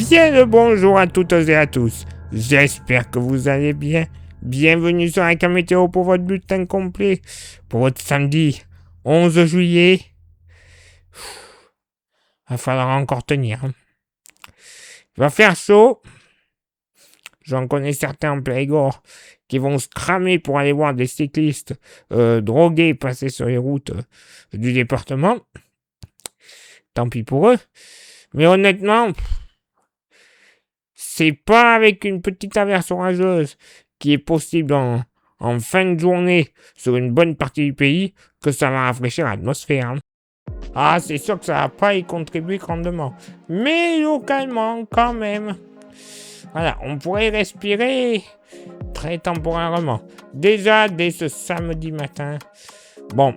Bien le bonjour à toutes et à tous. J'espère que vous allez bien. Bienvenue sur un météo pour votre bulletin complet. Pour votre samedi 11 juillet. Va falloir encore tenir. Il va faire chaud. J'en connais certains en Périgord qui vont se cramer pour aller voir des cyclistes drogués passer sur les routes du département. Tant pis pour eux. Mais honnêtement, c'est pas avec une petite averse orageuse qui est possible en fin de journée sur une bonne partie du pays que ça va rafraîchir l'atmosphère. Ah, c'est sûr que ça va pas y contribuer grandement. Mais localement, quand même. Voilà, on pourrait respirer très temporairement. Déjà, dès ce samedi matin. Bon.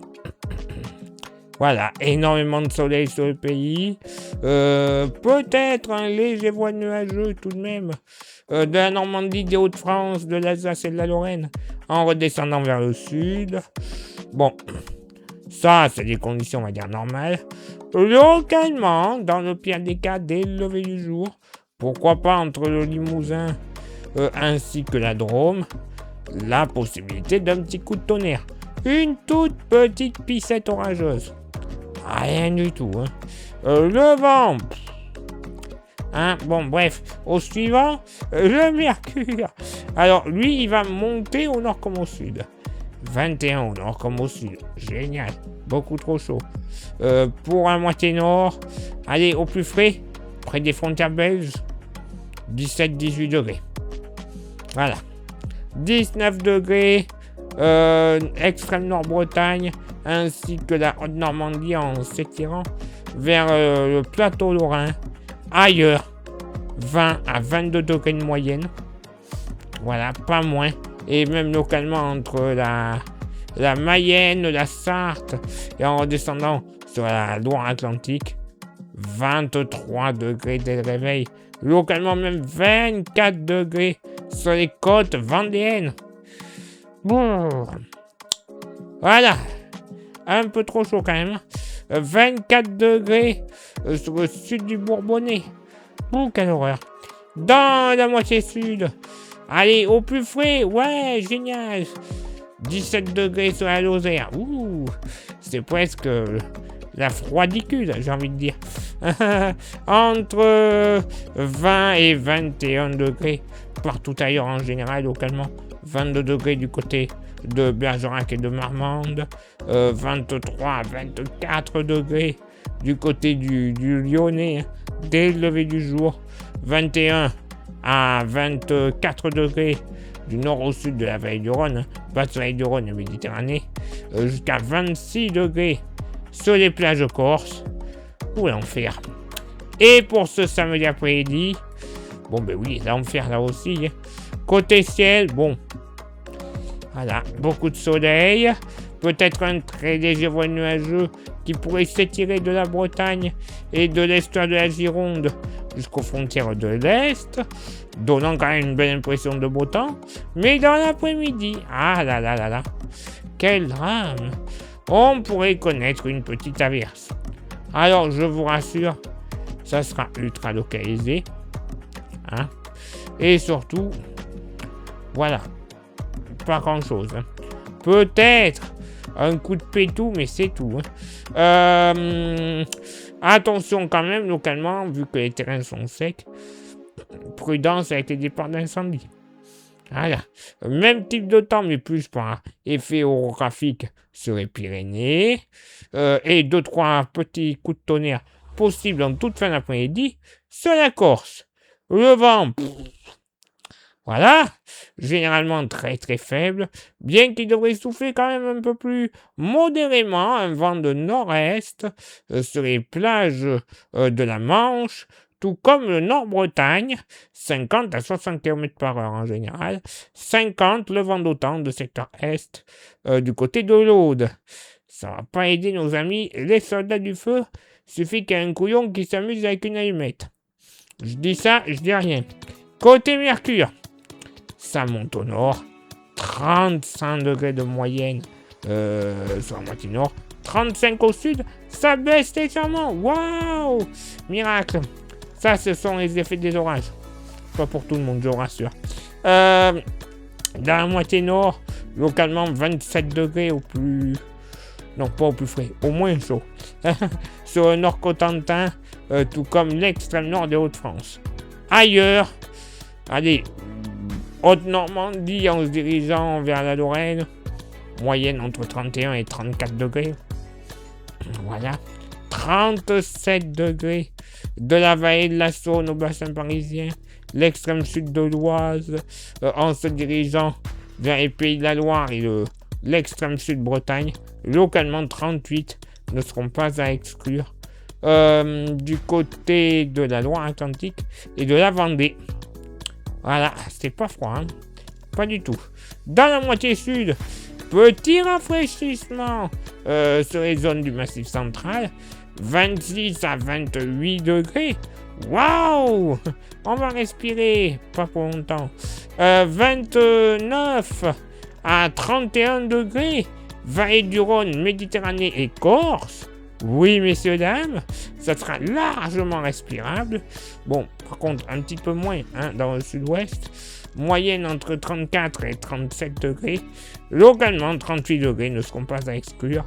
Voilà, énormément de soleil sur le pays. Peut-être un léger voile nuageux tout de même. De la Normandie, des Hauts-de-France, de l'Alsace et de la Lorraine. En redescendant vers le sud. Bon, ça, c'est des conditions, on va dire, normales. Localement, dans le pire des cas, dès le lever du jour. Pourquoi pas entre le Limousin ainsi que la Drôme. La possibilité d'un petit coup de tonnerre. Une toute petite pissette orageuse. Rien du tout. Le vent. Bon, bref. Au suivant, le mercure. Alors, lui, il va monter au nord comme au sud. 21 au nord comme au sud. Génial. Beaucoup trop chaud. Pour un moitié nord, allez, au plus frais, près des frontières belges, 17-18 degrés. Voilà. 19 degrés, extrême nord-Bretagne, ainsi que la Haute-Normandie en s'étirant vers le plateau lorrain. Ailleurs, 20 à 22 degrés de moyenne. Voilà, pas moins. Et même localement entre la Mayenne, la Sarthe, et en redescendant sur la Loire-Atlantique, 23 degrés dès le réveil. Localement même 24 degrés sur les côtes vendéennes. Bon. Voilà. Un peu trop chaud quand même. 24 degrés sur le sud du Bourbonnais. Oh, quelle horreur. Dans la moitié sud. Allez, au plus frais. Ouais, génial. 17 degrés sur la Lozère. Ouh, c'est presque la froidicule, j'ai envie de dire. Entre 20 et 21 degrés partout ailleurs en général, localement. 22 degrés du côté de Bergerac et de Marmande. 23 à 24 degrés du côté du Lyonnais, dès le lever du jour. 21 à 24 degrés du nord au sud de la vallée du Rhône, basse vallée du Rhône et Méditerranée, jusqu'à 26 degrés sur les plages corses. Où l'enfer. Et pour ce samedi après-midi, bon ben oui, l'enfer là aussi. Côté ciel, bon, voilà, beaucoup de soleil, peut-être un très léger voile nuageux qui pourrait s'étirer de la Bretagne et de l'estuaire de la Gironde jusqu'aux frontières de l'Est, donnant quand même une belle impression de beau temps. Mais dans l'après-midi, ah là là là là, quel drame, on pourrait connaître une petite averse. Alors je vous rassure, ça sera ultra localisé, et surtout, voilà, pas grand-chose. Peut-être un coup de pétou, mais c'est tout. Attention quand même, localement, vu que les terrains sont secs, prudence avec les départs d'incendie. Voilà. Même type de temps, mais plus par effet orographique sur les Pyrénées. Et 2-3 petits coups de tonnerre possibles en toute fin d'après-midi sur la Corse. Le vent, voilà, généralement très très faible, bien qu'il devrait souffler quand même un peu plus modérément, un vent de nord-est sur les plages de la Manche, tout comme le Nord-Bretagne, 50 à 60 km/h en général, 50 le vent d'autant de secteur est du côté de l'Aude. Ça va pas aider nos amis les soldats du feu, suffit qu'il y ait un couillon qui s'amuse avec une allumette. Je dis ça, je dis rien. Côté Mercure, ça monte au nord, 35 degrés de moyenne sur la moitié nord, 35 au sud, ça baisse légèrement, waouh, miracle. Ça, ce sont les effets des orages. Pas pour tout le monde, je vous rassure. Dans la moitié nord, localement 27 degrés au plus... Non, pas au plus frais, au moins chaud. Sur le nord Cotentin, tout comme l'extrême nord des Hauts-de-France. Ailleurs, allez, Haute-Normandie en se dirigeant vers la Lorraine, moyenne entre 31 et 34 degrés. Voilà. 37 degrés de la vallée de la Saône au bassin parisien, l'extrême sud de l'Oise, en se dirigeant vers les Pays de la Loire et l'extrême sud de Bretagne, localement 38 ne seront pas à exclure. Du côté de la Loire-Atlantique et de la Vendée. Voilà, c'est pas froid, hein, pas du tout. Dans la moitié sud, petit rafraîchissement sur les zones du Massif central, 26 à 28 degrés. Waouh! On va respirer, pas pour longtemps. 29 à 31 degrés, vallée du Rhône, Méditerranée et Corse. Oui, messieurs, dames, ça sera largement respirable. Bon, par contre, un petit peu moins dans le sud-ouest. Moyenne entre 34 et 37 degrés. Localement, 38 degrés ne seront pas à exclure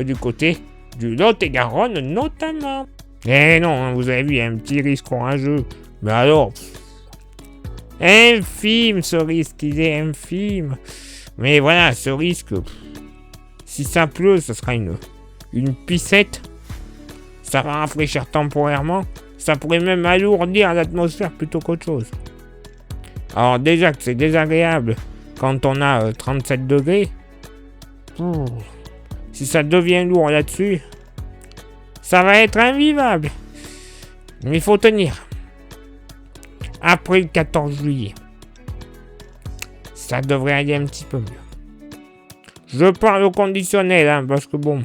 du côté du Lot-et-Garonne notamment. Eh non, vous avez vu, il y a un petit risque orageux. Mais alors, infime ce risque, il est infime. Mais voilà, ce risque, si ça pleut, ce sera une piscette. Ça va rafraîchir temporairement. Ça pourrait même alourdir l'atmosphère plutôt qu'autre chose. Alors déjà que c'est désagréable quand on a 37 degrés. Si ça devient lourd là-dessus, ça va être invivable. Mais il faut tenir. Après le 14 juillet, ça devrait aller un petit peu mieux. Je parle au conditionnel, parce que bon,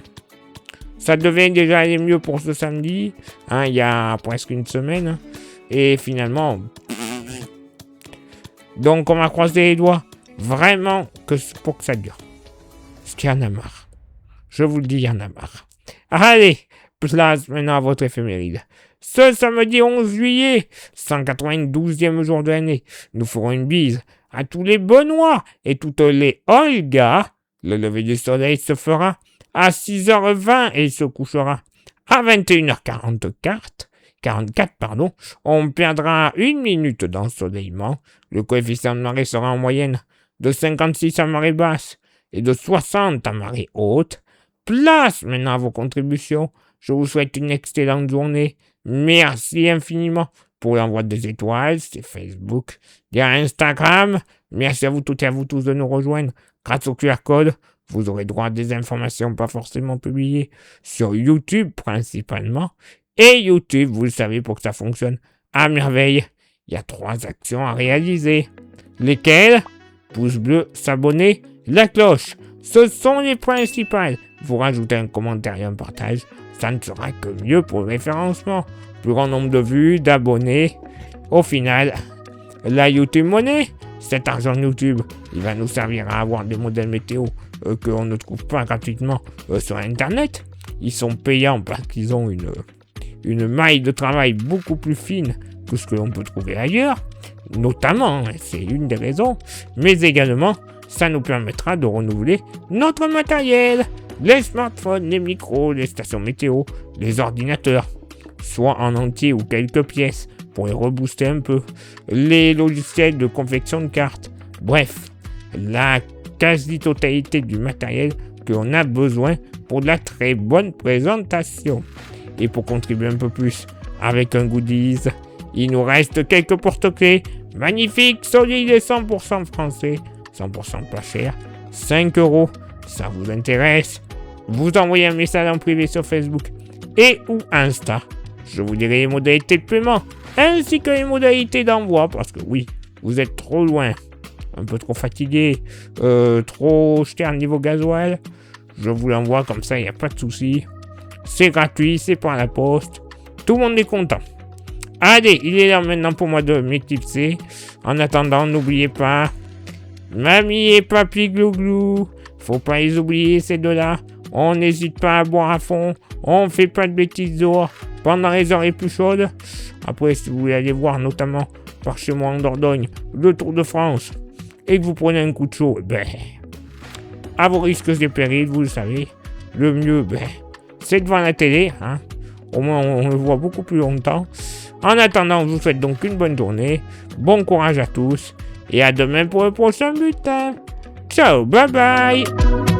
ça devait déjà aller mieux pour ce samedi, il y a presque une semaine, et finalement... Donc on va croiser les doigts, vraiment, pour que ça dure. Parce qu'il y en a marre. Je vous le dis, il y en a marre. Allez, place maintenant à votre éphéméride. Ce samedi 11 juillet, 192e jour de l'année, nous ferons une bise à tous les Benoît et toutes les Olga. Le lever du soleil se fera à 6h20 et il se couchera à 21h44. On perdra 1 minute d'ensoleillement. Le coefficient de marée sera en moyenne de 56 à marée basse et de 60 à marée haute. Place maintenant à vos contributions. Je vous souhaite une excellente journée. Merci infiniment pour l'envoi des étoiles. C'est Facebook. Il y a Instagram. Merci à vous toutes et à vous tous de nous rejoindre. Grâce au QR code, vous aurez droit à des informations pas forcément publiées sur YouTube principalement. Et YouTube, vous le savez, pour que ça fonctionne à merveille, il y a 3 actions à réaliser. Lesquelles? Pouce bleu, s'abonner, la cloche. Ce sont les principales. Vous rajoutez un commentaire et un partage, ça ne sera que mieux pour le référencement. Plus grand nombre de vues, d'abonnés. Au final, la YouTube Money, cet argent YouTube, il va nous servir à avoir des modèles météo que l'on ne trouve pas gratuitement sur Internet. Ils sont payants parce qu'ils ont une maille de travail beaucoup plus fine que ce que l'on peut trouver ailleurs, notamment, c'est une des raisons, mais également, ça nous permettra de renouveler notre matériel, les smartphones, les micros, les stations météo, les ordinateurs, soit en entier ou quelques pièces, pour les rebooster un peu, les logiciels de confection de cartes, bref, la quasi-totalité du matériel que l'on a besoin pour de la très bonne présentation. Et pour contribuer un peu plus avec un goodies, il nous reste quelques porte-clés magnifiques, solides et 100% français, 100% pas cher, 5 €. Ça vous intéresse? Vous envoyez un message en privé sur Facebook et ou Insta. Je vous dirai les modalités de paiement ainsi que les modalités d'envoi parce que oui, vous êtes trop loin, un peu trop fatigué, trop cher niveau gasoil. Je vous l'envoie comme ça, il n'y a pas de souci. C'est gratuit, c'est par la poste. Tout le monde est content. Allez, il est là maintenant pour moi de m'éclipser. En attendant, n'oubliez pas, mamie et papy glouglou, faut pas les oublier ces deux-là. On n'hésite pas à boire à fond, on fait pas de bêtises dehors. pendant les heures les plus chaudes. Après, si vous voulez aller voir notamment par chez moi en Dordogne le Tour de France et que vous prenez un coup de chaud, à vos risques et périls, vous le savez, le mieux, c'est devant la télé, hein. Au moins, on le voit beaucoup plus longtemps. En attendant, je vous souhaite donc une bonne journée, bon courage à tous, et à demain pour le prochain bulletin. Ciao, bye bye.